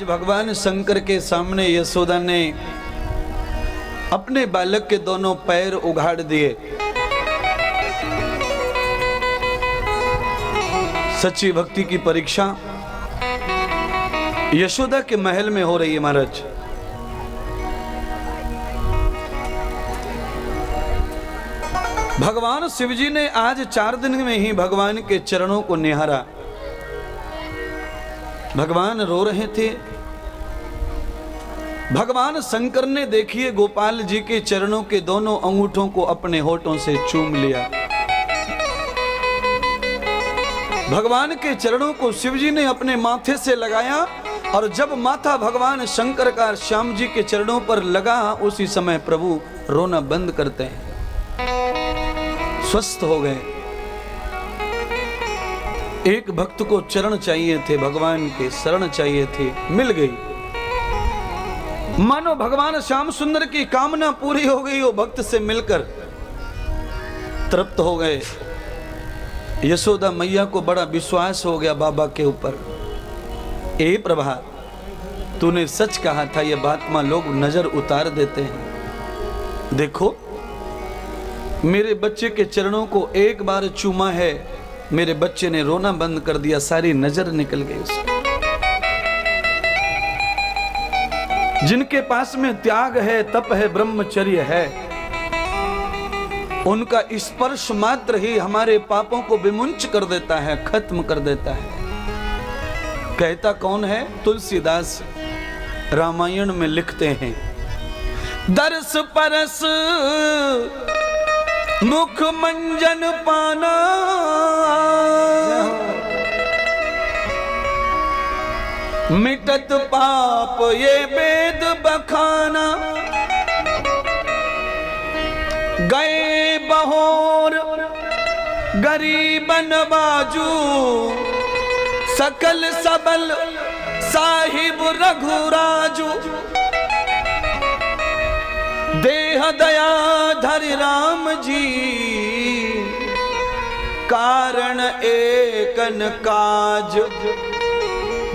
भगवान शंकर के सामने यशोदा ने अपने बालक के दोनों पैर उघाड़ दिए। सच्ची भक्ति की परीक्षा यशोदा के महल में हो रही है महाराज। भगवान शिवजी ने आज 4 दिन में ही भगवान के चरणों को निहारा। भगवान रो रहे थे। भगवान शंकर ने देखिए गोपाल जी के चरणों के दोनों अंगूठों को अपने होठों से चूम लिया। भगवान के चरणों को शिवजी ने अपने माथे से लगाया और जब माथा भगवान शंकर का श्याम जी के चरणों पर लगा उसी समय प्रभु रोना बंद करते हैं, स्वस्थ हो गए। एक भक्त को चरण चाहिए थे, भगवान के शरण चाहिए थी, मिल गई। मानो भगवान श्याम सुंदर की कामना पूरी हो गई हो, भक्त से मिलकर तृप्त हो गए। यशोदा मैया को बड़ा विश्वास हो गया बाबा के ऊपर। ए प्रभा, तूने सच कहा था, यह बात मां लोग नजर उतार देते हैं। देखो मेरे बच्चे के चरणों को एक बार चूमा है, मेरे बच्चे ने रोना बंद कर दिया, सारी नजर निकल गई उसकी। जिनके पास में त्याग है, तप है, ब्रह्मचर्य है, उनका स्पर्श मात्र ही हमारे पापों को विमुंच कर देता है, खत्म कर देता है। कहता कौन है? तुलसीदास रामायण में लिखते हैं, दर्श परस मुख मंजन पाना, मिटत पाप ये वेद बखाना, गए बहोर गरीबन बाजू, सकल सबल साहिब रघुराजू, देह दया धरि राम जी, कारण एकन काज,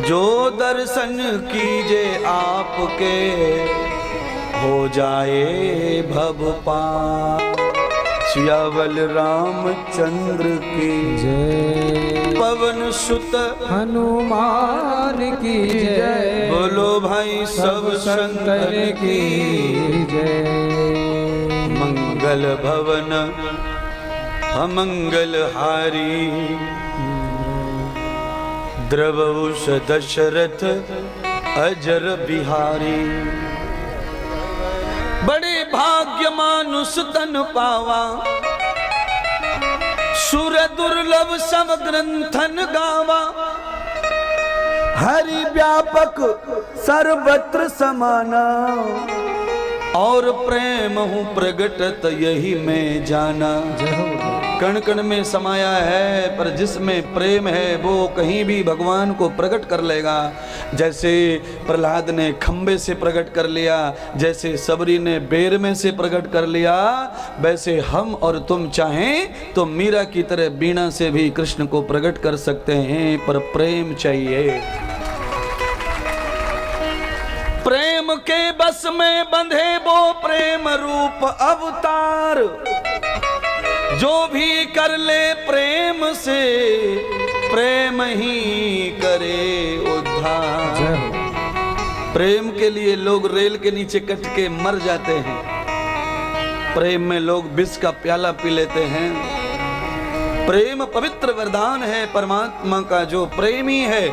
जो दर्शन कीजे आपके, हो जाए भव पार। सियावल रामचंद्र की जय, पवन सुत हनुमान की जय, बोलो भाई सब संतन की जय। मंगल भवन अमंगल हारी, द्रवहुष दशरथ अजर बिहारी। बड़े भाग्य मानुष तन पावा, सुर दुर्लभ सब ग्रंथन गावा, हरि व्यापक सर्वत्र समाना, और प्रेम हूँ प्रगटत यही मैं जाना। कण कण में समाया है, पर जिसमें प्रेम है वो कहीं भी भगवान को प्रकट कर लेगा। जैसे प्रहलाद ने खंबे से प्रकट कर लिया, जैसे सबरी ने बेर में से प्रकट कर लिया, वैसे हम और तुम चाहें तो मीरा की तरह बीणा से भी कृष्ण को प्रकट कर सकते हैं, पर प्रेम चाहिए। प्रेम के बस में बंधे वो प्रेम रूप अवतार, जो भी कर ले प्रेम से, प्रेम ही करे उद्धार। प्रेम के लिए लोग रेल के नीचे कट के मर जाते हैं, प्रेम में लोग विष का प्याला पी लेते हैं। प्रेम पवित्र वरदान है परमात्मा का, जो प्रेमी है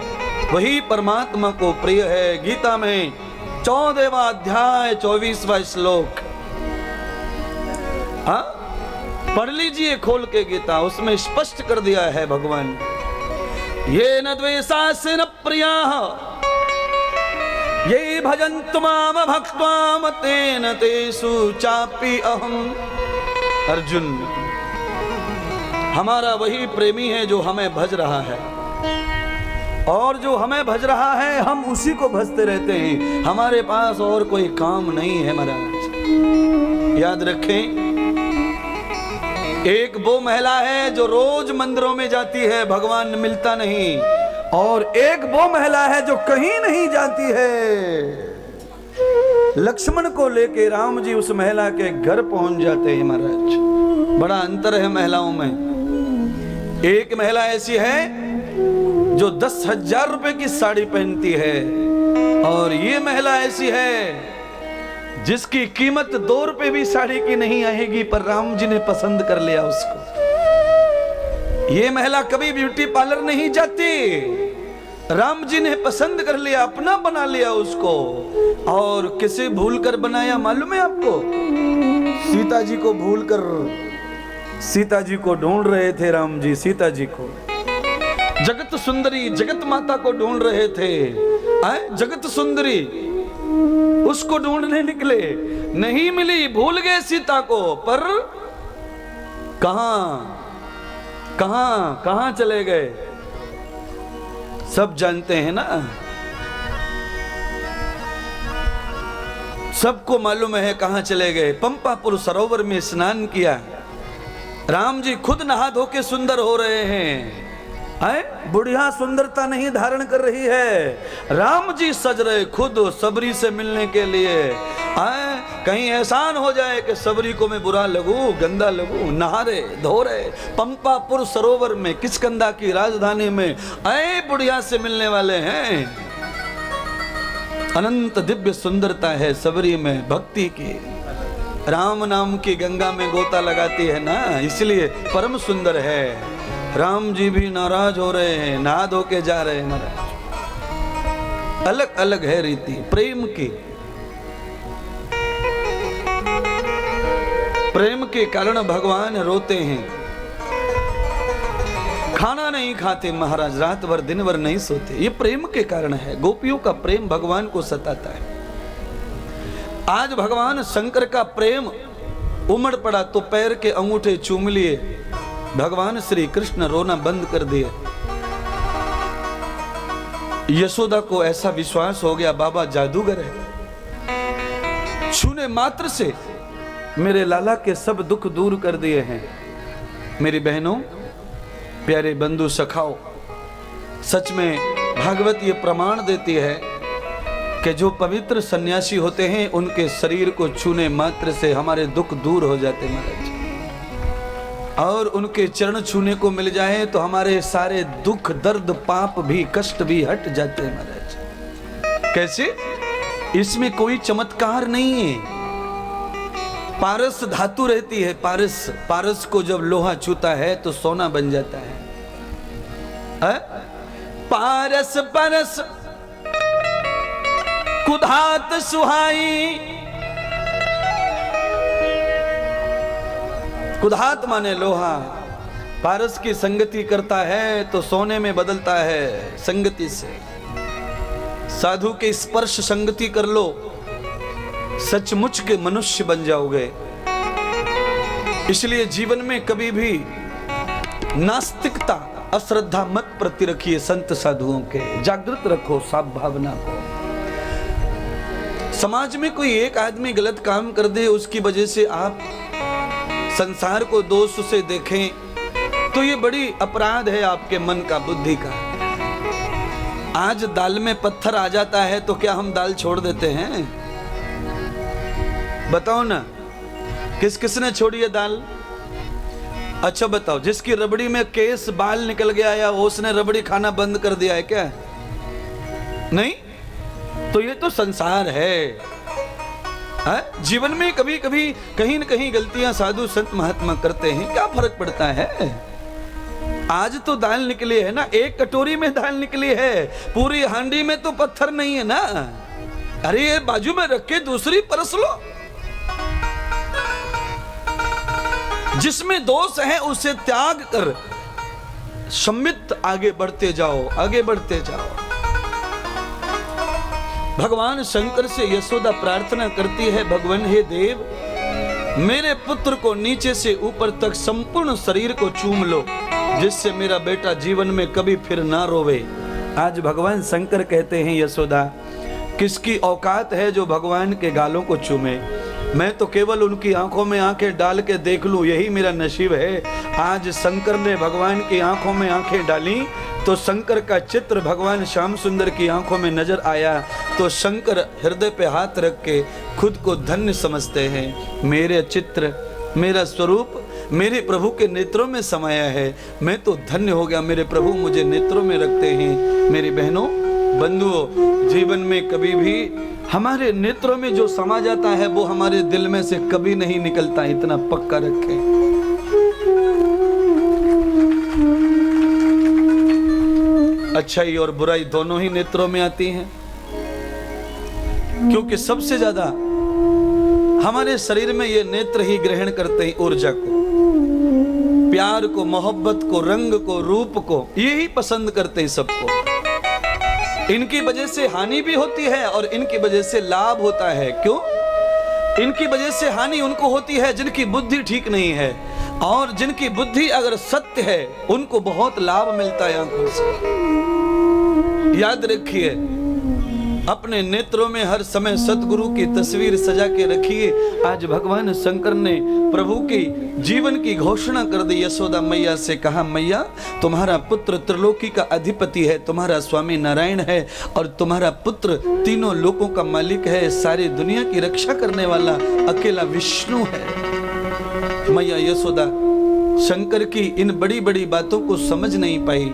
वही परमात्मा को प्रिय है। गीता में 14वां अध्याय 24वां श्लोक, हाँ पढ़ लीजिए खोल के गीता, उसमें स्पष्ट कर दिया है भगवान, ये न द्वेषास्य न प्रियाः, ये भजन्तु माम भक्त्वा तेन तेषु चापि अहम्। अर्जुन, हमारा वही प्रेमी है जो हमें भज रहा है, और जो हमें भज रहा है हम उसी को भजते रहते हैं। हमारे पास और कोई काम नहीं है महाराज। याद रखें, एक वो महिला है जो रोज मंदिरों में जाती है, भगवान मिलता नहीं, और एक वो महिला है जो कहीं नहीं जाती है। लक्ष्मण को लेके राम जी उस महिला के घर पहुंच जाते हैं महाराज। बड़ा अंतर है महिलाओं में। एक महिला ऐसी है जो 10,000 रुपए की साड़ी पहनती है, और ये महिला ऐसी है जिसकी कीमत 2 रुपए भी साड़ी की नहीं आएगी, पर राम जी ने पसंद कर लिया उसको। ये महिला कभी ब्यूटी पार्लर नहीं जाती, राम जी ने पसंद कर लिया, अपना बना लिया उसको। और किसे भूल कर बनाया मालूम है आपको? सीता जी को भूल कर, सीता जी को ढूंढ रहे थे राम जी, सीता जी को, जगत सुंदरी जगत माता को ढूंढ रहे थे। जगत सुंदरी उसको ढूंढने निकले, नहीं मिली, भूल गए सीता को। पर कहां कहां कहां चले गए सब जानते हैं ना, सबको मालूम है कहां चले गए। पंपापुर सरोवर में स्नान किया, राम जी खुद नहा धो के सुंदर हो रहे हैं। बुढ़िया सुंदरता नहीं धारण कर रही है, राम जी सज रहे खुद सबरी से मिलने के लिए। कहीं एहसान हो जाए कि सबरी को मैं बुरा लगू, गंदा लगू, नहा रहे धो रहे पंपापुर सरोवर में, किष्किंधा की राजधानी में बुढ़िया से मिलने वाले हैं। अनंत दिव्य सुंदरता है सबरी में भक्ति की, राम नाम की गंगा में गोता लगाती है ना, इसलिए परम सुंदर है। राम जी भी नाराज हो रहे हैं, नहा धो के जा रहे हैं महाराज। अलग अलग है रीति प्रेम की। प्रेम के कारण भगवान रोते हैं, खाना नहीं खाते महाराज, रात भर दिन भर नहीं सोते, ये प्रेम के कारण है। गोपियों का प्रेम भगवान को सताता है। आज भगवान शंकर का प्रेम उमड़ पड़ा तो पैर के अंगूठे चूम लिए, भगवान श्री कृष्ण रोना बंद कर दिए। यशोदा को ऐसा विश्वास हो गया बाबा जादूगर है, छूने मात्र से मेरे लाला के सब दुख दूर कर दिए हैं। मेरी बहनों, प्यारे बंधु सखाओ, सच में भागवत ये प्रमाण देती है कि जो पवित्र सन्यासी होते हैं उनके शरीर को छूने मात्र से हमारे दुख दूर हो जाते महाराज, और उनके चरण छूने को मिल जाए तो हमारे सारे दुख दर्द पाप भी कष्ट भी हट जाते हैं महाराज। कैसे? इसमें कोई चमत्कार नहीं है। पारस धातु रहती है, पारस, पारस को जब लोहा छूता है तो सोना बन जाता है। पारस परस कुधात सुहाई, कुधात माने लोहा, पारस की संगति करता है तो सोने में बदलता है संगति से। साधु के स्पर्श संगति कर लो, सचमुच के मनुष्य बन जाओगे। इसलिए जीवन में कभी भी नास्तिकता अश्रद्धा मत प्रति रखिए, संत साधुओं के जागृत रखो साफ भावना को। समाज में कोई एक आदमी गलत काम कर दे, उसकी वजह से आप संसार को दोष से देखें तो ये बड़ी अपराध है आपके मन का, बुद्धि का। आज दाल में पत्थर आ जाता है तो क्या हम दाल छोड़ देते हैं? बताओ ना, किस किसने छोड़ी है दाल? अच्छा बताओ, जिसकी रबड़ी में केस बाल निकल गया या उसने रबड़ी खाना बंद कर दिया है क्या? नहीं। तो ये तो संसार है। जीवन में कभी कभी कहीं न कहीं गलतियां साधु संत महात्मा करते हैं, क्या फर्क पड़ता है? आज तो दाल निकली है ना, एक कटोरी में दाल निकली है, पूरी हांडी में तो पत्थर नहीं है ना। अरे ये बाजू में रख के दूसरी परस लो। जिसमें दोष है उसे त्याग कर सम्मित आगे बढ़ते जाओ, आगे बढ़ते जाओ। भगवान शंकर से यशोदा प्रार्थना करती है, भगवान हे देव, मेरे पुत्र को नीचे से ऊपर तक संपूर्ण शरीर को चूम लो, जिससे मेरा बेटा जीवन में कभी फिर ना रोवे। आज भगवान शंकर कहते हैं, यशोदा किसकी औकात है जो भगवान के गालों को चूमे? मैं तो केवल उनकी आंखों में आंखें डाल के देख लूं, यही मेरा नसीब है। आज शंकर ने भगवान की आंखों में आंखें डाली, तो शंकर का चित्र भगवान श्याम सुंदर की आंखों में नजर आया तो शंकर हृदय पे हाथ रख के खुद को धन्य समझते हैं। मेरे चित्र, मेरा स्वरूप मेरे प्रभु के नेत्रों में समाया है, मैं तो धन्य हो गया, मेरे प्रभु मुझे नेत्रों में रखते हैं। मेरी बहनों बंधुओं, जीवन में कभी भी हमारे नेत्रों में जो समा जाता है वो हमारे दिल में से कभी नहीं निकलता, इतना पक्का रखें। अच्छाई और बुराई दोनों ही नेत्रों में आती हैं, क्योंकि सबसे ज्यादा हमारे शरीर में ये नेत्र ही ग्रहण करते हैं ऊर्जा को, प्यार को, मोहब्बत को, रंग को, रूप को, ये ही पसंद करते हैं सबको। इनकी वजह से हानि भी होती है और इनकी वजह से लाभ होता है। क्यों? इनकी वजह से हानि उनको होती है जिनकी बुद्धि ठीक नहीं है, और जिनकी बुद्धि अगर सत्य है उनको बहुत लाभ मिलता है आंखों से। याद रखिए, अपने नेत्रों में हर समय सतगुरु की तस्वीर सजा के रखिए। आज भगवान शंकर ने प्रभु की जीवन की घोषणा कर दी। यशोदा मैया से कहा, मैया तुम्हारा पुत्र त्रिलोकी का अधिपति है, तुम्हारा स्वामी नारायण है, और तुम्हारा पुत्र तीनों लोकों का मालिक है, सारी दुनिया की रक्षा करने वाला अकेला विष्णु है। मैया यशोदा शंकर की इन बड़ी बड़ी बातों को समझ नहीं पाई,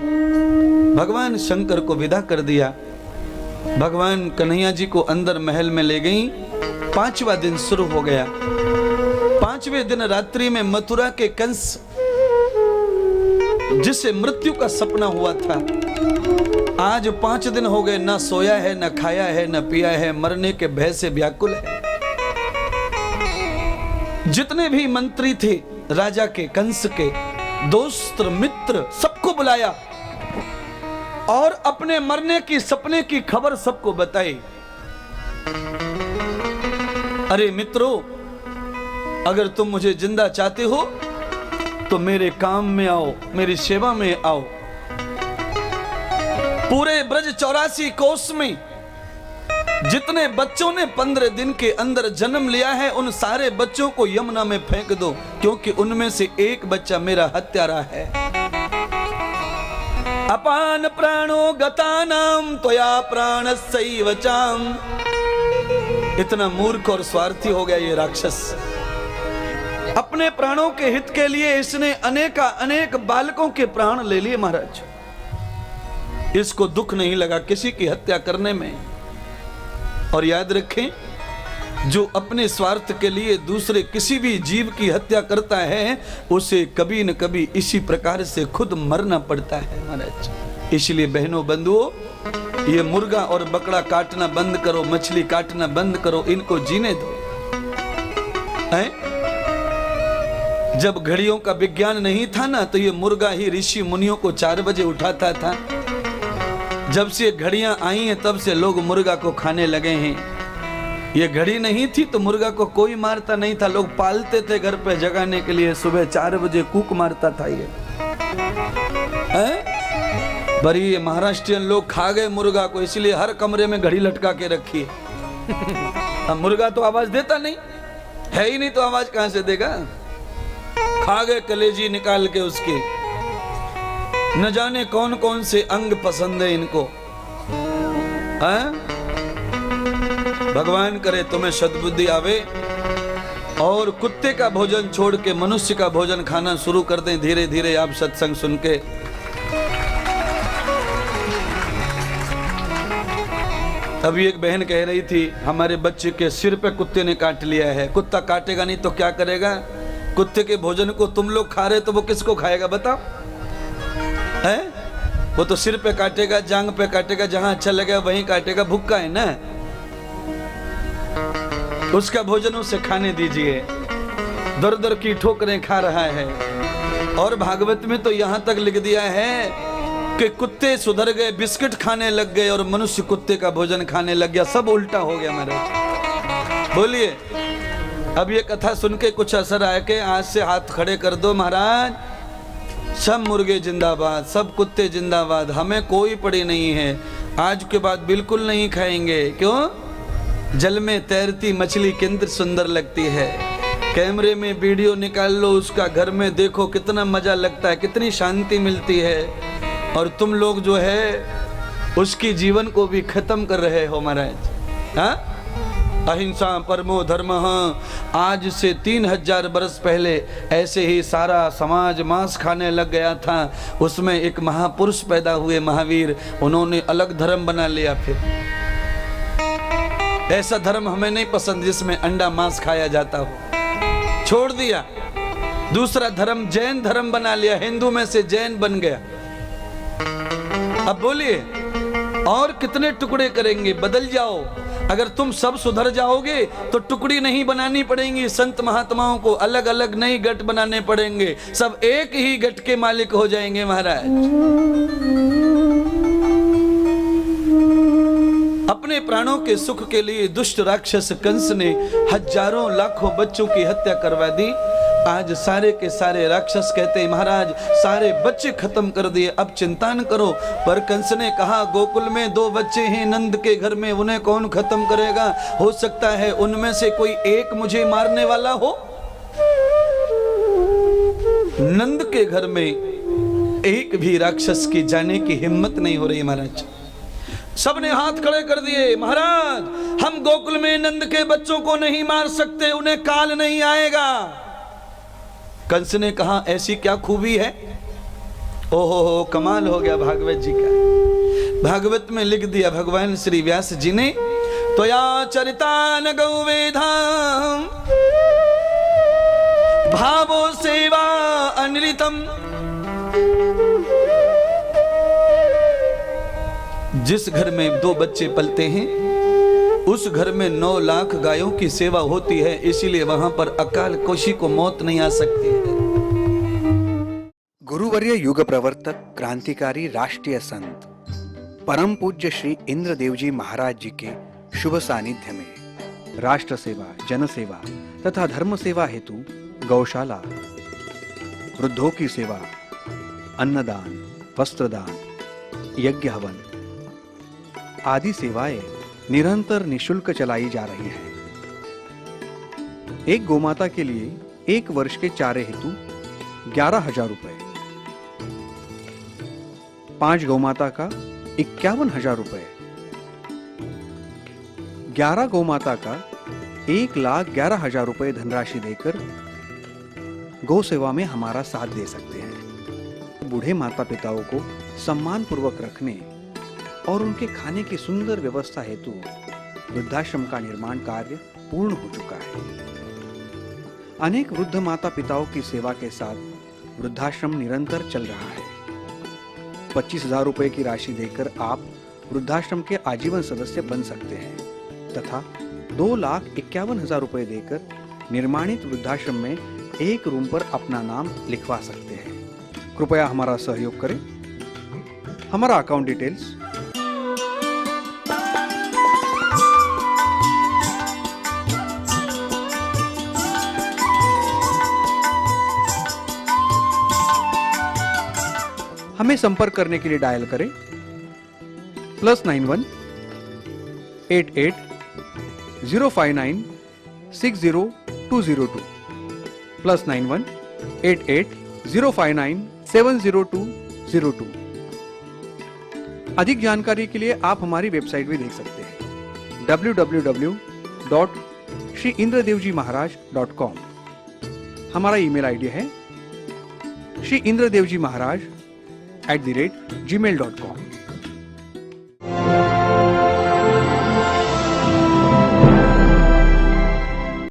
भगवान शंकर को विदा कर दिया। भगवान कन्हैया जी को अंदर महल में ले गई। 5वां दिन शुरू हो गया। 5वें दिन रात्रि में मथुरा के कंस, जिसे मृत्यु का सपना हुआ था, आज 5 दिन हो गए, ना सोया है, ना खाया है, ना पिया है, मरने के भय से व्याकुल है। जितने भी मंत्री थे राजा के, कंस के, दोस्त मित्र, सबको बुलाया और अपने मरने की सपने की खबर सबको बताई। अरे मित्रों, अगर तुम मुझे जिंदा चाहते हो तो मेरे काम में आओ, मेरी सेवा में आओ। पूरे ब्रज 84 कोस में जितने बच्चों ने 15 दिन के अंदर जन्म लिया है, उन सारे बच्चों को यमुना में फेंक दो, क्योंकि उनमें से एक बच्चा मेरा हत्यारा है। अपान प्राणो गतानाम त्वया प्राणस्यैव चाम। इतना मूर्ख और स्वार्थी हो गया ये राक्षस। अपने प्राणों के हित के लिए इसने अनेक बालकों के प्राण ले लिए महाराज। इसको दुख नहीं लगा किसी की हत्या करने में। और याद रखें, जो अपने स्वार्थ के लिए दूसरे किसी भी जीव की हत्या करता है, उसे कभी न कभी इसी प्रकार से खुद मरना पड़ता है महाराज। इसलिए बहनों बंधुओं, ये मुर्गा और बकरा काटना बंद करो, मछली काटना बंद करो, इनको जीने दो। हैं? जब घड़ियों का विज्ञान नहीं था ना, तो ये मुर्गा ही ऋषि मुनियों को 4 बजे उठाता था। जब से घड़ियां आई हैं तब से लोग मुर्गा को खाने लगे हैं। ये घड़ी नहीं थी तो मुर्गा को कोई मारता नहीं था, लोग पालते थे घर पे जगाने के लिए। सुबह 4 बजे कूक मारता था ये। बड़ी ये महाराष्ट्रियन लोग खा गए मुर्गा को, इसलिए हर कमरे में घड़ी लटका के रखी है। अब मुर्गा तो आवाज देता नहीं है ही नहीं, तो आवाज कहां से देगा? खा गए कलेजी निकाल के उसकी। न जाने कौन कौन से अंग पसंद है इनको। भगवान करे तुम्हें सद्बुद्धि आवे और कुत्ते का भोजन छोड़ के मनुष्य का भोजन खाना शुरू कर दें धीरे धीरे आप सत्संग सुन के। अभी एक बहन कह रही थी, हमारे बच्चे के सिर पे कुत्ते ने काट लिया है। कुत्ता काटेगा नहीं तो क्या करेगा? कुत्ते के भोजन को तुम लोग खा रहे तो वो किसको खाएगा बताओ? है? वो तो सिर पे काटेगा, जांग पे काटेगा, जहां अच्छा लगेगा वहीं काटेगा। भूखा है ना, उसका भोजन उसे खाने दीजिए। दर दर की ठोकरें खा रहा है। और भागवत में तो यहां तक लिख दिया है कि कुत्ते सुधर गए, बिस्किट खाने लग गए, और मनुष्य कुत्ते का भोजन खाने लग गया। सब उल्टा हो गया महाराज। बोलिए, अब ये कथा सुन के कुछ असर आया कि आज से हाथ खड़े कर दो महाराज, सब मुर्गे जिंदाबाद, सब कुत्ते जिंदाबाद, हमें कोई पड़ी नहीं है। आज के बाद बिल्कुल नहीं खाएंगे। क्यों? जल में तैरती मछली किंतु सुंदर लगती है। कैमरे में वीडियो निकाल लो उसका, घर में देखो कितना मजा लगता है, कितनी शांति मिलती है। और तुम लोग जो है उसकी जीवन को भी खत्म कर रहे हो महाराज। हाँ, अहिंसा परमो धर्म। आज से 3000 बरस पहले ऐसे ही सारा समाज मांस खाने लग गया था। उसमें एक महापुरुष पैदा हुए, महावीर, उन्होंने अलग धर्म बना लिया। फिर ऐसा धर्म हमें नहीं पसंद जिसमें अंडा मांस खाया जाता हो, छोड़ दिया। दूसरा धर्म जैन धर्म बना लिया, हिंदू में से जैन बन गया। अब बोलिए और कितने टुकड़े करेंगे? बदल जाओ। अगर तुम सब सुधर जाओगे तो टुकड़ी नहीं बनानी पड़ेंगी। संत महात्माओं को अलग अलग नहीं गट बनाने पड़ेंगे, सब एक ही गट के मालिक हो जाएंगे महाराज। अपने प्राणों के सुख के लिए दुष्ट राक्षस कंस ने हजारों लाखों बच्चों की हत्या करवा दी। आज सारे के सारे राक्षस कहते हैं महाराज सारे बच्चे खत्म कर दिए, अब चिंता न करो। पर कंस ने कहा गोकुल में 2 बच्चे हैं नंद के घर में, उन्हें कौन खत्म करेगा? हो सकता है उनमें से कोई एक मुझे मारने वाला हो। नंद के घर में एक भी राक्षस की जाने की हिम्मत नहीं हो रही महाराज। सबने हाथ खड़े कर दिए, महाराज हम गोकुल में नंद के बच्चों को नहीं मार सकते, उन्हें काल नहीं आएगा। कंस ने कहा ऐसी क्या खूबी है? ओहो कमाल हो गया भागवत जी का। भागवत में लिख दिया भगवान श्री व्यास जी ने, त्वया चरितान गौवेधाम भावो सेवा अनृतम। जिस घर में 2 बच्चे पलते हैं उस घर में 9 लाख गायों की सेवा होती है, इसीलिए वहां पर अकाल कोशी को मौत नहीं आ सकती है। गुरुवर्य युग प्रवर्तक क्रांतिकारी राष्ट्रीय संत परम पूज्य श्री इंद्रदेव जी महाराज जी के शुभ सानिध्य में राष्ट्र सेवा, जन सेवा तथा धर्म सेवा हेतु गौशाला, वृद्धों की सेवा, अन्नदान, वस्त्रदान, यज्ञ हवन आदि सेवाएं निरंतर निशुल्क चलाई जा रही हैं। एक गोमाता के लिए 1 वर्ष के चारे हेतु 11,000 रुपए, 5 गौमाता का 51,000 रुपए, 11 गौमाता का 1,11,000 रुपए धनराशि देकर गौ सेवा में हमारा साथ दे सकते हैं। बूढ़े माता पिताओं को सम्मान पूर्वक रखने और उनके खाने की सुंदर व्यवस्था हेतु वृद्धाश्रम का निर्माण कार्य पूर्ण हो चुका है। अनेक वृद्ध माता पिताओं की सेवा के साथ वृद्धाश्रम निरंतर चल रहा है। 25,000 रुपए की राशि देकर आप वृद्धाश्रम के आजीवन सदस्य बन सकते हैं तथा 2,51,000 रुपए देकर निर्माणित वृद्धाश्रम में एक रूम पर अपना नाम लिखवा सकते हैं। कृपया हमारा सहयोग करें। हमारा अकाउंट डिटेल्स हमें संपर्क करने के लिए डायल करें +91 88 059 60202 +91 88 059 70202। अधिक जानकारी के लिए आप हमारी वेबसाइट भी देख सकते हैं www.shriindradevjimaharaj.com। हमारा ईमेल आईडी है shriindradevjimaharaj@gmail.com।